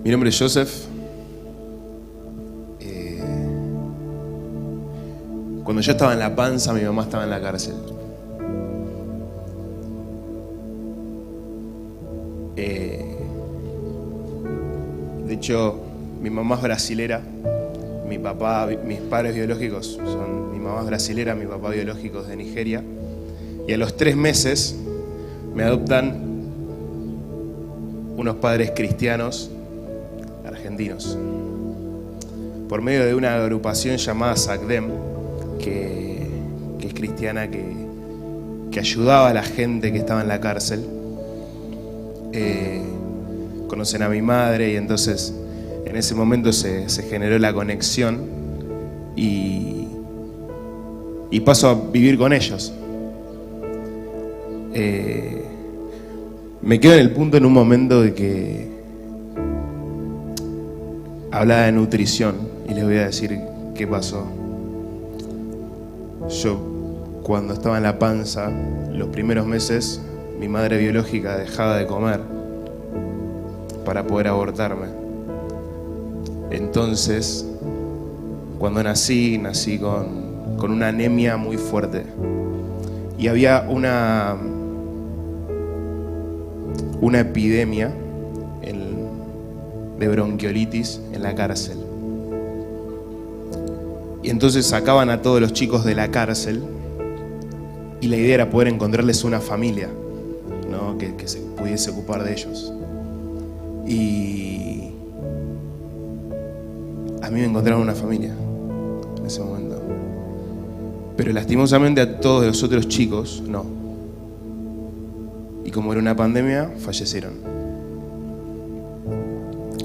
Mi nombre es Joseph. Cuando yo estaba en la panza, mi mamá estaba en la cárcel. De hecho, mi mamá es brasilera. Mis padres biológicos son, mi mamá es brasilera, mi papá biológico es de Nigeria. Y a los 3 meses me adoptan unos padres cristianos argentinos por medio de una agrupación llamada SACDEM, que es cristiana, que ayudaba a la gente que estaba en la cárcel. Conocen a mi madre y entonces en ese momento se generó la conexión y paso a vivir con ellos. Me quedo en el punto en un momento de que hablaba de nutrición y les voy a decir qué pasó. Yo, cuando estaba en la panza, los primeros meses, mi madre biológica dejaba de comer para poder abortarme. Entonces, cuando nací con una anemia muy fuerte. Y había una epidemia de bronquiolitis en la cárcel. Y entonces sacaban a todos los chicos de la cárcel y la idea era poder encontrarles una familia, ¿no? que se pudiese ocupar de ellos. Y a mí me encontraron una familia en ese momento. Pero lastimosamente a todos los otros chicos, no. Y como era una pandemia, fallecieron.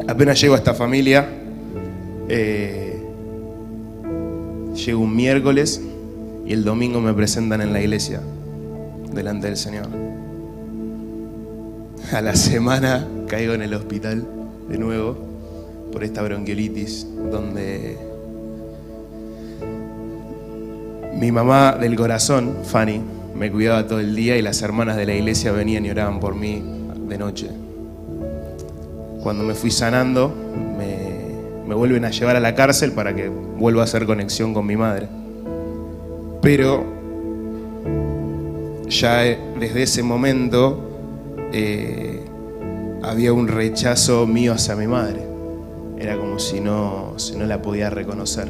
Apenas llego a esta familia, llego un miércoles y el domingo me presentan en la iglesia, delante del Señor. A la semana caigo en el hospital de nuevo por esta bronquiolitis, donde mi mamá del corazón, Fanny, me cuidaba todo el día y las hermanas de la iglesia venían y oraban por mí de noche. Cuando me fui sanando, me vuelven a llevar a la cárcel para que vuelva a hacer conexión con mi madre. Pero ya desde ese momento había un rechazo mío hacia mi madre. Era como si no la podía reconocer.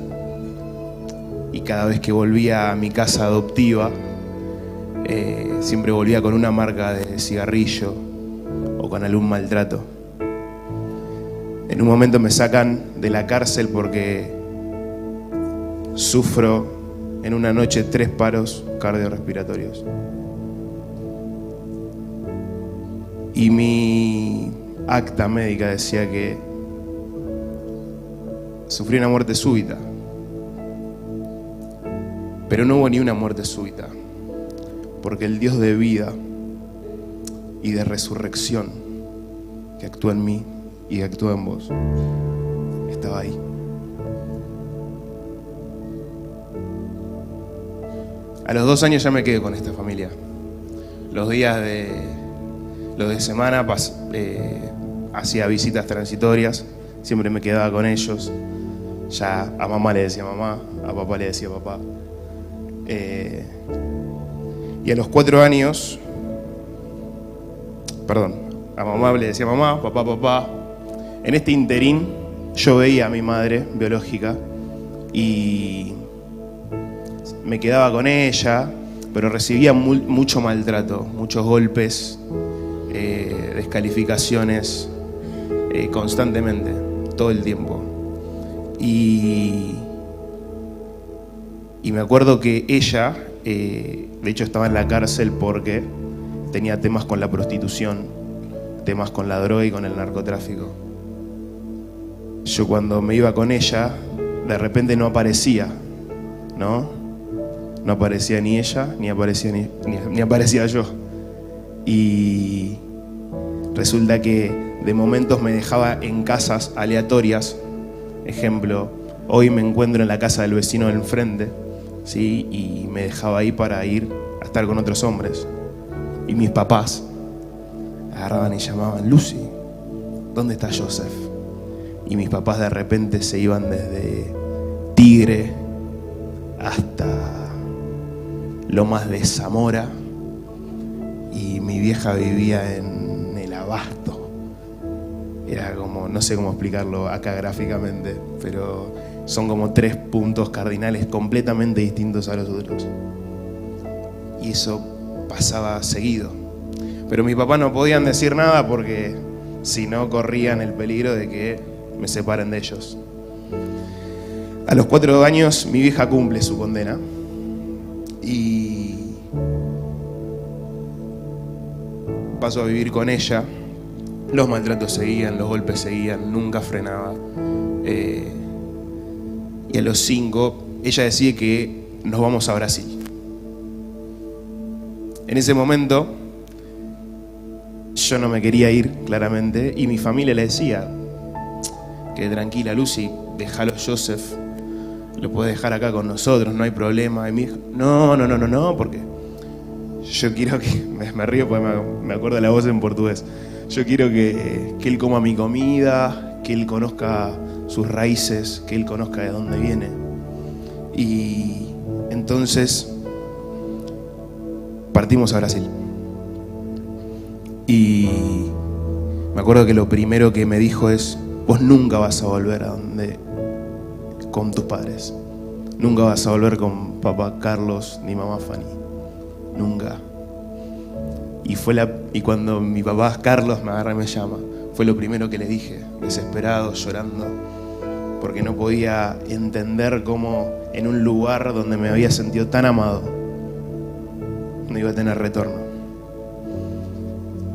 Y cada vez que volvía a mi casa adoptiva, siempre volvía con una marca de cigarrillo o con algún maltrato. En un momento me sacan de la cárcel porque sufro en una noche 3 paros cardiorrespiratorios. Y mi acta médica decía que sufrí una muerte súbita. Pero no hubo ni una muerte súbita, porque el Dios de vida y de resurrección que actúa en mí y que actúa en vos estaba ahí. A los 2 años ya me quedé con esta familia. Los días de semana hacía visitas transitorias, siempre me quedaba con ellos. Ya a mamá le decía mamá, a papá le decía papá. Y a los 4 años, a mamá le decía mamá, papá, papá. En este interín yo veía a mi madre biológica y me quedaba con ella, pero recibía mucho maltrato, muchos golpes, descalificaciones, constantemente, todo el tiempo. Y me acuerdo que ella, de hecho estaba en la cárcel porque tenía temas con la prostitución, temas con la droga y con el narcotráfico. Yo cuando me iba con ella, de repente no aparecía, ¿no? No aparecía ni ella, ni aparecía yo. Y resulta que de momentos me dejaba en casas aleatorias. Ejemplo, hoy me encuentro en la casa del vecino del enfrente, ¿sí? Y me dejaba ahí para ir a estar con otros hombres. Y mis papás agarraban y llamaban: Lucy, ¿dónde está Joseph? y mis papás de repente se iban desde Tigre hasta Lomas de Zamora y mi vieja vivía en el Abasto. Era como, no sé cómo explicarlo acá gráficamente, pero son como 3 puntos cardinales completamente distintos a los otros. Y eso pasaba seguido. Pero mis papás no podían decir nada porque si no corrían el peligro de que me separen de ellos. A los 4 años mi vieja cumple su condena y paso a vivir con ella. Los maltratos seguían, los golpes seguían, nunca frenaba. Y a los 5 ella decide que nos vamos a Brasil. En ese momento yo no me quería ir, claramente, y mi familia le decía que tranquila, Lucy, déjalo Joseph, lo puedes dejar acá con nosotros, no hay problema. Y mi hija, no, porque yo quiero que, me río porque me acuerdo la voz en portugués, yo quiero que él coma mi comida, que él conozca sus raíces, que él conozca de dónde viene. Y entonces partimos a Brasil. Y me acuerdo que lo primero que me dijo es: vos nunca vas a volver a donde con tus padres. Nunca vas a volver con papá Carlos ni mamá Fanny. Nunca. Y cuando mi papá Carlos me agarra y me llama, fue lo primero que le dije, desesperado, llorando, porque no podía entender cómo en un lugar donde me había sentido tan amado no iba a tener retorno.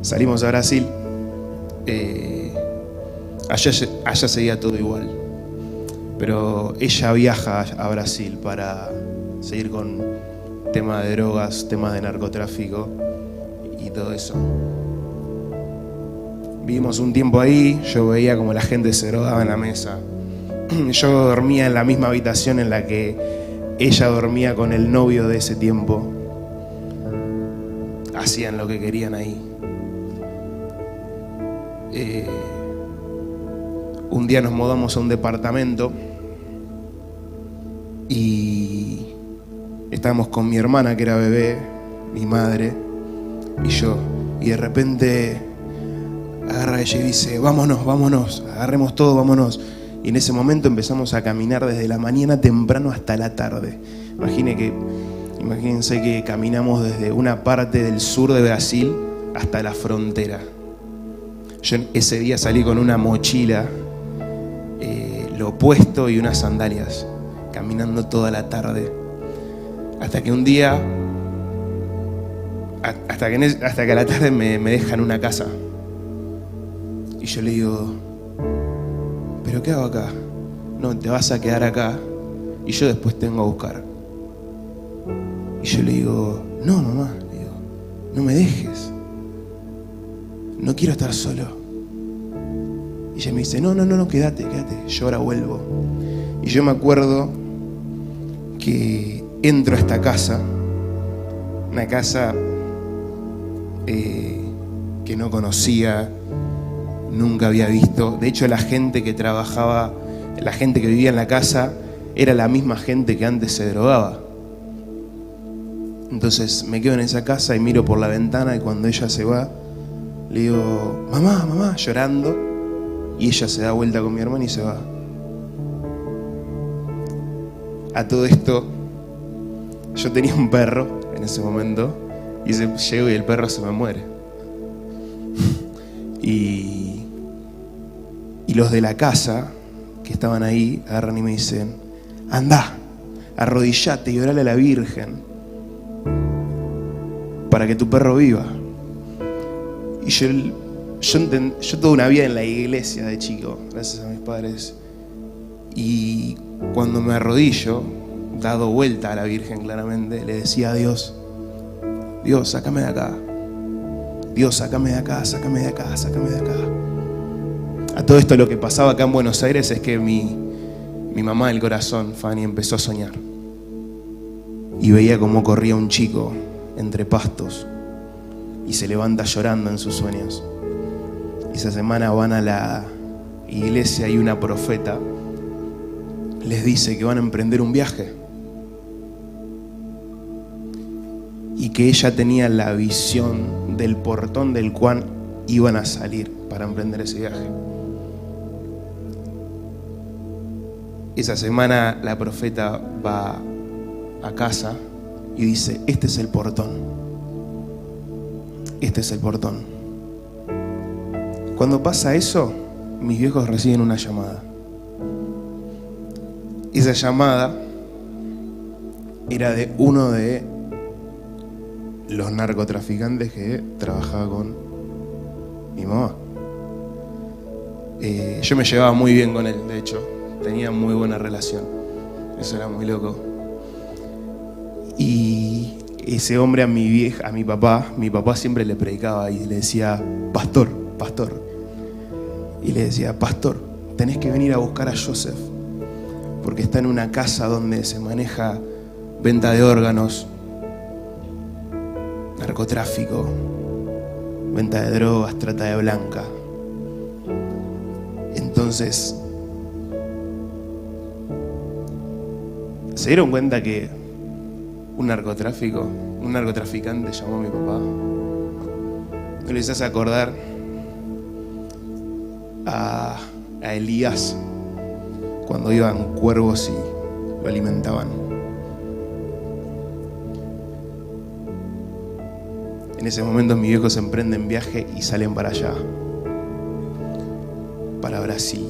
Salimos a Brasil. Allá seguía todo igual, pero ella viaja a Brasil para seguir con temas de drogas, temas de narcotráfico y todo eso. Vivimos un tiempo ahí, yo veía como la gente se drogaba en la mesa. Yo dormía en la misma habitación en la que ella dormía con el novio de ese tiempo. Hacían lo que querían ahí. Un día nos mudamos a un departamento y estábamos con mi hermana, que era bebé, mi madre y yo. Y de repente agarra ella y dice: vámonos, agarremos todo, vámonos. Y en ese momento empezamos a caminar desde la mañana temprano hasta la tarde. Imagínense que caminamos desde una parte del sur de Brasil hasta la frontera. Yo ese día salí con una mochila, lo puesto y unas sandalias, caminando toda la tarde. Hasta que un día, hasta que a la tarde me dejan una casa. Y yo le digo: ¿pero qué hago acá? No, te vas a quedar acá y yo después te vengo a buscar. Y yo le digo: no, mamá, le digo, no me dejes. No quiero estar solo. Y ella me dice: no, quédate, yo ahora vuelvo. Y yo me acuerdo que entro a esta casa, una casa que no conocía, nunca había visto. De hecho, la gente que trabajaba, la gente que vivía en la casa, era la misma gente que antes se drogaba. Entonces me quedo en esa casa y miro por la ventana, y cuando ella se va, le digo: mamá, llorando. Y ella se da vuelta con mi hermana y se va. A todo esto, yo tenía un perro en ese momento, y llego y el perro se me muere. Y los de la casa que estaban ahí agarran y me dicen: andá, arrodillate y orale a la Virgen para que tu perro viva. Y yo toda una vida en la iglesia de chico, gracias a mis padres. Y cuando me arrodillo, dado vuelta a la Virgen claramente, le decía a Dios: Dios, sácame de acá. Dios, sácame de acá. A todo esto, lo que pasaba acá en Buenos Aires es que mi mamá del corazón, Fanny, empezó a soñar. Y veía cómo corría un chico entre pastos y se levanta llorando en sus sueños. Y esa semana van a iglesia y una profeta les dice que van a emprender un viaje. Y que ella tenía la visión del portón del cual iban a salir para emprender ese viaje. Esa semana la profeta va a casa y dice: este es el portón. Este es el portón. Cuando pasa eso, mis viejos reciben una llamada. Esa llamada era de uno de los narcotraficantes que trabajaba con mi mamá. Yo me llevaba muy bien con él, de hecho. Tenía muy buena relación. Eso era muy loco. Y ese hombre a mi papá siempre le predicaba y le decía: pastor, pastor. Y le decía: pastor, tenés que venir a buscar a Joseph, porque está en una casa donde se maneja venta de órganos, narcotráfico, venta de drogas, trata de blanca. Entonces, se dieron cuenta que un narcotraficante llamó a mi papá. ¿No les hace acordar a Elías cuando iban cuervos y lo alimentaban? En ese momento mis viejos emprenden viaje y salen para allá, para Brasil.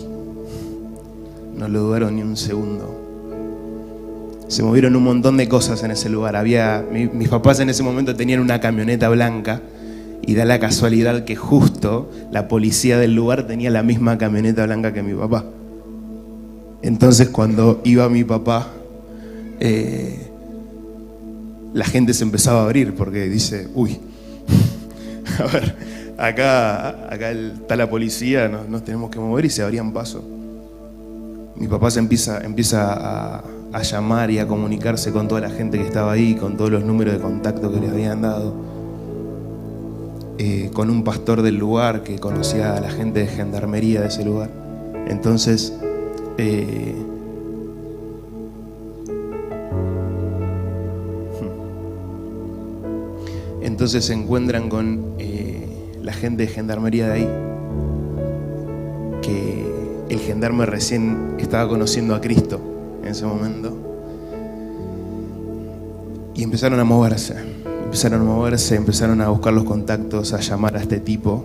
No lo dudaron ni un segundo. Se movieron un montón de cosas en ese lugar. Mis papás en ese momento tenían una camioneta blanca y da la casualidad que justo la policía del lugar tenía la misma camioneta blanca que mi papá. Entonces cuando iba mi papá, la gente se empezaba a abrir porque dice: uy, a ver, acá está la policía, nos tenemos que mover, y se abrían paso. Mi papá empieza a llamar y a comunicarse con toda la gente que estaba ahí, con todos los números de contacto que les habían dado, con un pastor del lugar que conocía a la gente de gendarmería de ese lugar. Entonces, se encuentran con la gente de gendarmería de ahí, que el gendarme recién estaba conociendo a Cristo en ese momento, y empezaron a moverse, empezaron a buscar los contactos, a llamar a este tipo.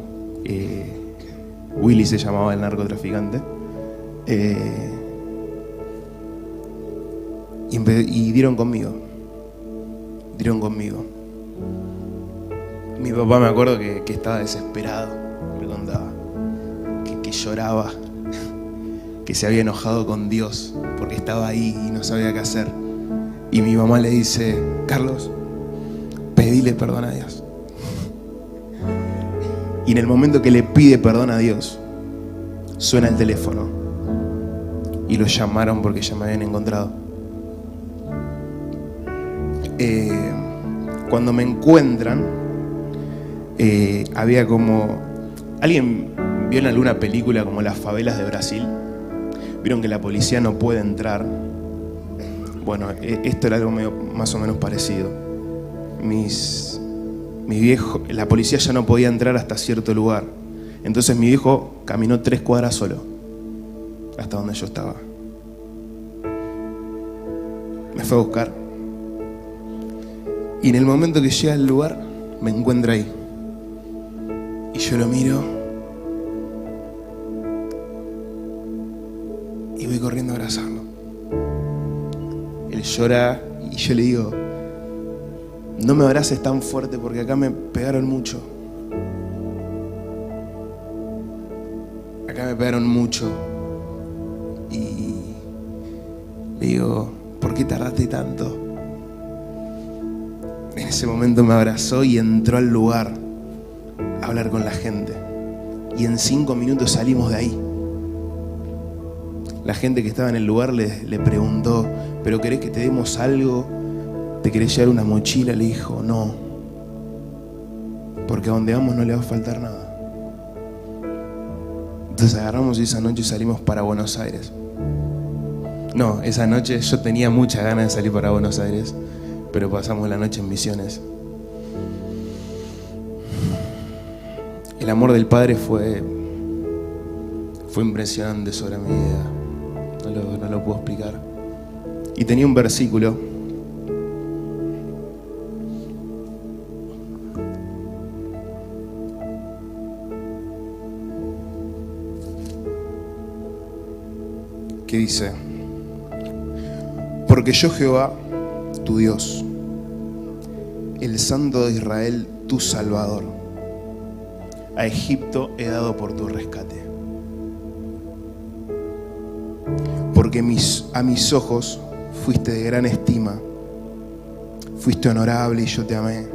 Willy se llamaba el narcotraficante, y dieron conmigo. Mi papá, me acuerdo que estaba desesperado, me contaba, que lloraba, que se había enojado con Dios porque estaba ahí y no sabía qué hacer. Y mi mamá le dice: Carlos, pedile perdón a Dios. Y en el momento que le pide perdón a Dios, suena el teléfono y lo llamaron porque ya me habían encontrado. Cuando me encuentran, había como... ¿Alguien vio en alguna película como Las favelas de Brasil? ¿Vieron que la policía no puede entrar? Bueno, esto era algo más o menos parecido. Mis viejos, la policía ya no podía entrar hasta cierto lugar. Entonces mi viejo caminó 3 cuadras solo hasta donde yo estaba. Me fue a buscar. Y en el momento que llega al lugar, me encuentra ahí. Y yo lo miro y voy corriendo a abrazarlo. Él llora y yo le digo: no me abraces tan fuerte porque acá me pegaron mucho. Acá me pegaron mucho. Y le digo: ¿por qué tardaste tanto? En ese momento me abrazó y entró al lugar a hablar con la gente. Y en 5 minutos salimos de ahí. La gente que estaba en el lugar le preguntó: ¿pero querés que te demos algo? ¿Te querés llevar una mochila? Le dijo: no, porque a donde vamos no le va a faltar nada. Entonces agarramos y esa noche salimos para Buenos Aires. No, esa noche yo tenía muchas ganas de salir para Buenos Aires, pero pasamos la noche en Misiones. El amor del Padre fue impresionante sobre mi vida. No lo puedo explicar. Y tenía un versículo que dice: porque yo, Jehová, tu Dios, el Santo de Israel, tu Salvador, a Egipto he dado por tu rescate. Porque a mis ojos fuiste de gran estima, fuiste honorable y yo te amé.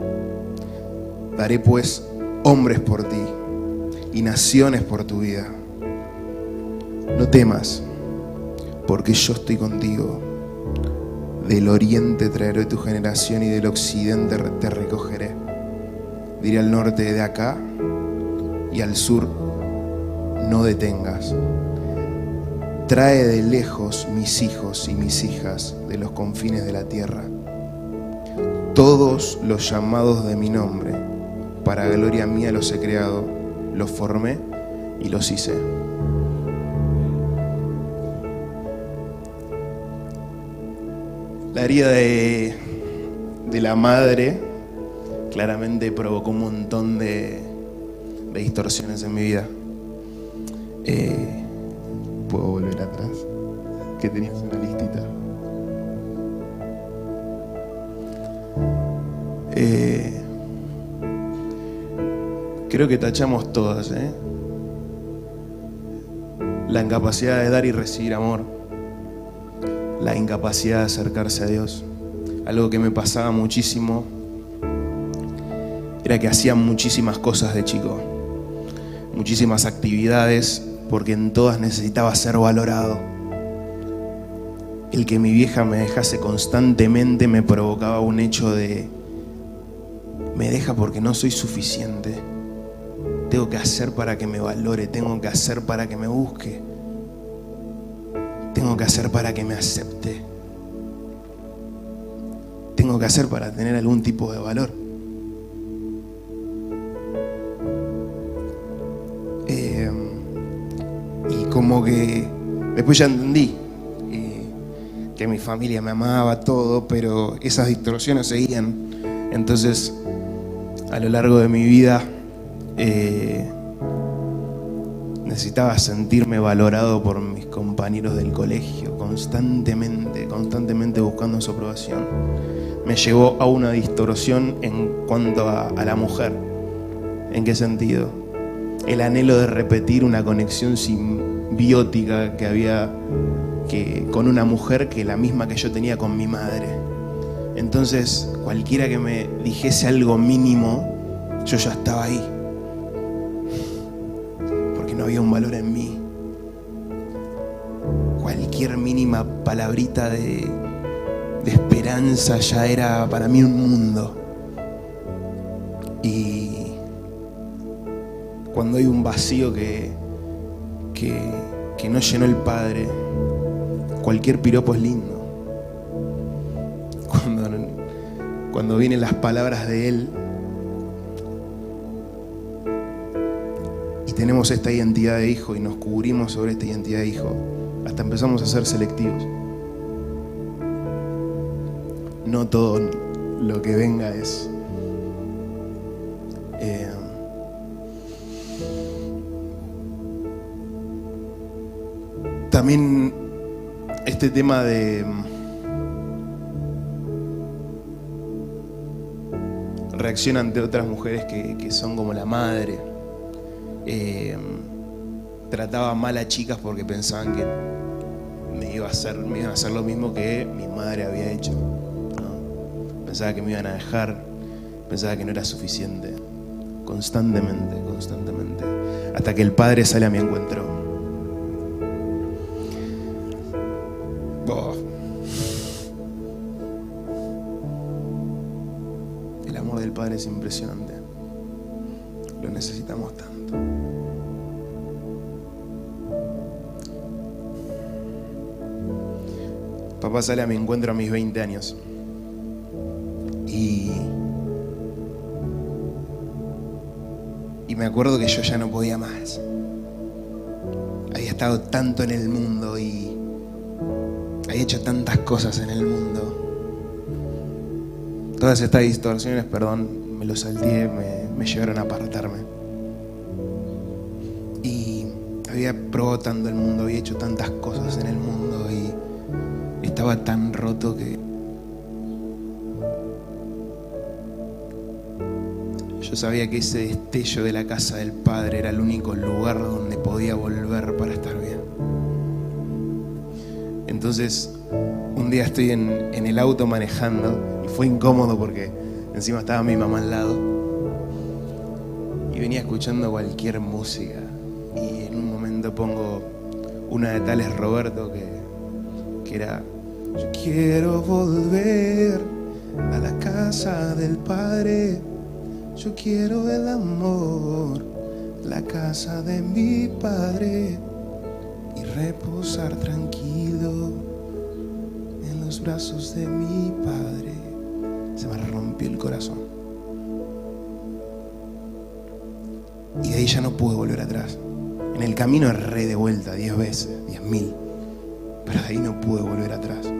Daré pues hombres por ti y naciones por tu vida. No temas, porque yo estoy contigo. Del oriente traeré tu generación y del occidente te recogeré. Diré al norte, de acá, y al sur, no detengas. Trae de lejos mis hijos y mis hijas de los confines de la tierra. Todos los llamados de mi nombre, para gloria mía los he creado, los formé y los hice. La herida de la madre claramente provocó un montón de distorsiones en mi vida. ¿Puedo volver atrás? Que tenías una listita. Creo que tachamos todas, la incapacidad de dar y recibir amor, la incapacidad de acercarse a Dios. Algo que me pasaba muchísimo era que hacía muchísimas cosas de chico, muchísimas actividades, porque en todas necesitaba ser valorado. El que mi vieja me dejase constantemente me provocaba un hecho de: me deja porque no soy suficiente. Tengo que hacer para que me valore, tengo que hacer para que me busque, tengo que hacer para que me acepte, tengo que hacer para tener algún tipo de valor. Y como que después ya entendí que mi familia me amaba, todo, pero esas distorsiones seguían. Entonces, a lo largo de mi vida, necesitaba sentirme valorado por mis compañeros del colegio, constantemente buscando su aprobación. Me llevó a una distorsión en cuanto a la mujer. ¿En qué sentido? El anhelo de repetir una conexión simbiótica que había con una mujer, que la misma que yo tenía con mi madre. Entonces, cualquiera que me dijese algo mínimo, yo ya estaba ahí, porque no había un valor en mí. Cualquier mínima palabrita de esperanza ya era para mí un mundo. Y cuando hay un vacío que no llenó el Padre, cualquier piropo es lindo. Cuando vienen las palabras de Él y tenemos esta identidad de hijo y nos cubrimos sobre esta identidad de hijo, hasta empezamos a ser selectivos. No todo lo que venga es también este tema de reacción ante otras mujeres que son como la madre. Trataba mal a chicas porque pensaban que me iban a hacer lo mismo que mi madre había hecho, ¿no? Pensaba que me iban a dejar, pensaba que no era suficiente. Constantemente. Hasta que el Padre sale a mi encuentro. El amor del Padre es impresionante. Lo necesitamos tanto. Papá sale a mi encuentro a mis 20 años. Y me acuerdo que yo ya no podía más. Había estado tanto en el mundo y había hecho tantas cosas en el mundo. Todas estas distorsiones, perdón, me lo salteé, me llevaron a apartarme. Y había probado tanto el mundo, había hecho tantas cosas en el mundo y estaba tan roto que yo sabía que ese destello de la casa del Padre era el único lugar donde podía volver para estar bien. Entonces, un día estoy en el auto manejando y fue incómodo porque encima estaba mi mamá al lado y venía escuchando cualquier música y en un momento pongo una de Tales Roberto que era: yo quiero volver a la casa del Padre, yo quiero el amor, la casa de mi Padre y reposar tranquilo en los brazos de mi Padre. Se me rompió el corazón. Y de ahí ya no pude volver atrás. En el camino erré de vuelta 10 veces, 10.000. Pero de ahí no pude volver atrás.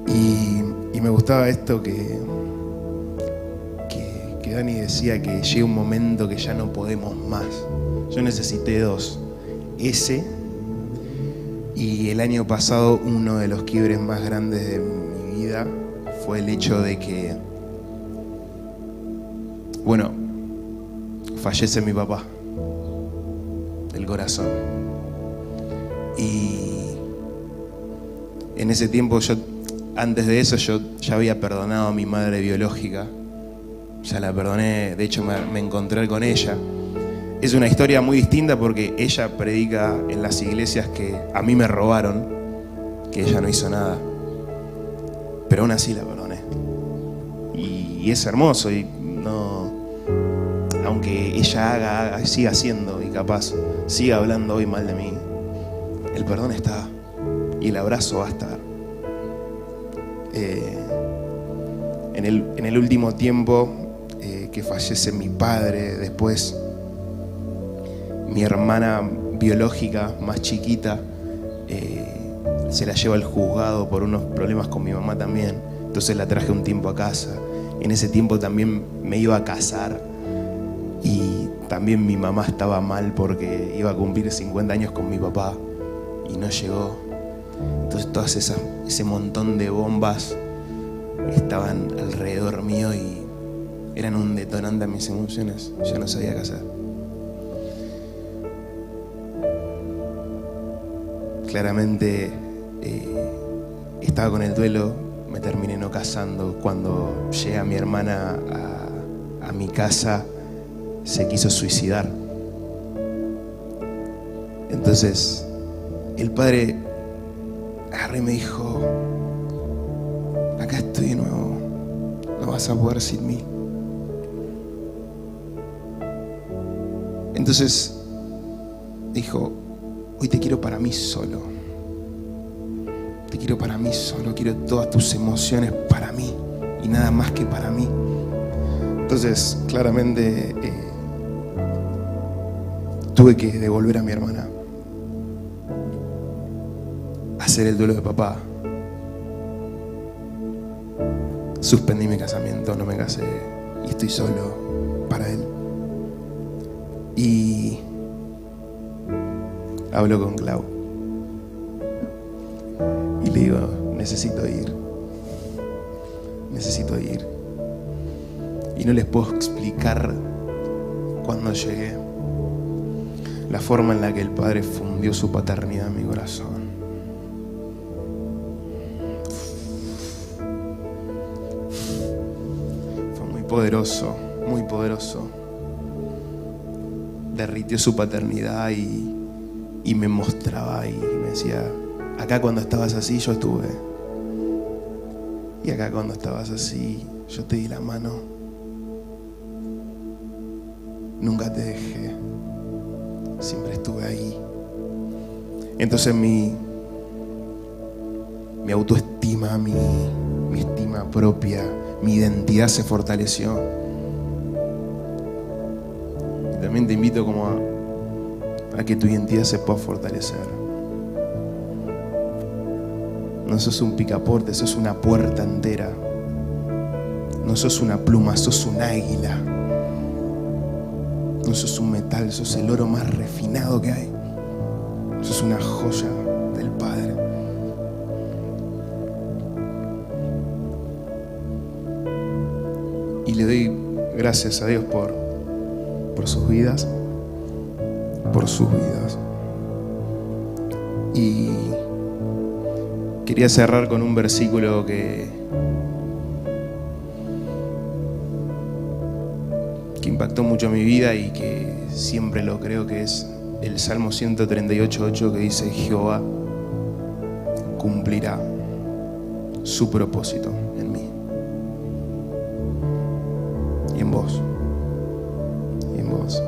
Y me gustaba esto que Dani decía, que llega un momento que ya no podemos más. Yo necesité 2. Ese y el año pasado uno de los quiebres más grandes de mi vida fue el hecho de que, bueno, fallece mi papá del corazón. Y en ese tiempo antes de eso yo ya había perdonado a mi madre biológica. Ya la perdoné, de hecho me encontré con ella. Es una historia muy distinta porque ella predica en las iglesias que a mí me robaron, que ella no hizo nada. Pero aún así la perdoné. Y es hermoso, y no, aunque ella siga haciendo y capaz siga hablando hoy mal de mí, el perdón está y el abrazo va a estar. En el último tiempo que fallece mi padre, después mi hermana biológica más chiquita se la lleva al juzgado por unos problemas con mi mamá también. Entonces la traje un tiempo a casa. En ese tiempo también me iba a casar y también mi mamá estaba mal porque iba a cumplir 50 años con mi papá y no llegó. Entonces todas ese montón de bombas estaban alrededor mío y eran un detonante a mis emociones. Yo no sabía qué hacer. Claramente estaba con el duelo, me terminé no casando. Cuando llega mi hermana a mi casa, se quiso suicidar. Entonces el padre agarró y me dijo: acá estoy de nuevo, no vas a poder sin mí. Entonces dijo: hoy te quiero para mí solo. Te quiero para mí solo, quiero todas tus emociones para mí y nada más que para mí. Entonces, claramente tuve que devolver a mi hermana, hacer el duelo de papá. Suspendí mi casamiento, no me casé y estoy solo para él. Y hablo con Clau y le digo: necesito ir. Y no les puedo explicar cuando llegué la forma en la que el Padre fundió su paternidad en mi corazón. Fue muy poderoso, muy poderoso. Derritió su paternidad y me mostraba y me decía: acá cuando estabas así yo estuve, y acá cuando estabas así yo te di la mano, nunca te dejé, siempre estuve ahí. Entonces mi mi autoestima, mi estima propia, mi identidad se fortaleció. Y también te invito como a que tu identidad se pueda fortalecer. No sos un picaporte, sos una puerta entera. No sos una pluma, sos un águila. No sos un metal, sos el oro más refinado que hay. Sos una joya del Padre. Y le doy gracias a Dios por sus vidas. Por sus vidas. Y quería cerrar con un versículo que impactó mucho mi vida y que siempre lo creo, que es el Salmo 138:8, que dice: Jehová cumplirá su propósito en mí y en vos. Y en vos.